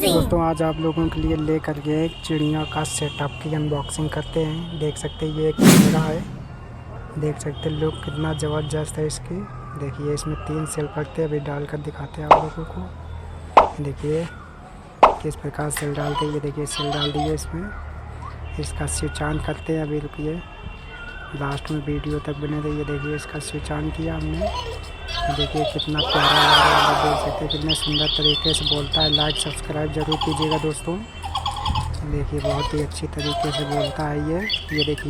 दोस्तों आज आप लोगों के लिए लेकर के एक चिड़िया का सेटअप की अनबॉक्सिंग करते हैं। देख सकते हैं ये एक कैमरा है, देख सकते हैं लुक कितना ज़बरदस्त है इसकी। देखिए इसमें 3 सेल रखते हैं, अभी डालकर दिखाते हैं आप लोगों को। देखिए किस प्रकार सेल डालते हैं, ये देखिए सेल डाल दिए इसमें। इसका स्विच ऑन करते हैं, अभी रुकिए लास्ट में वीडियो तक बने रहिए। देखिए इसका स्विच ऑन किया हमने, देखिए कितना प्यारा लग रहा है, आप देख सकते हैं कितने सुंदर तरीके से बोलता है। लाइक सब्सक्राइब जरूर कीजिएगा दोस्तों। देखिए बहुत ही अच्छी तरीके से बोलता है ये देखिए।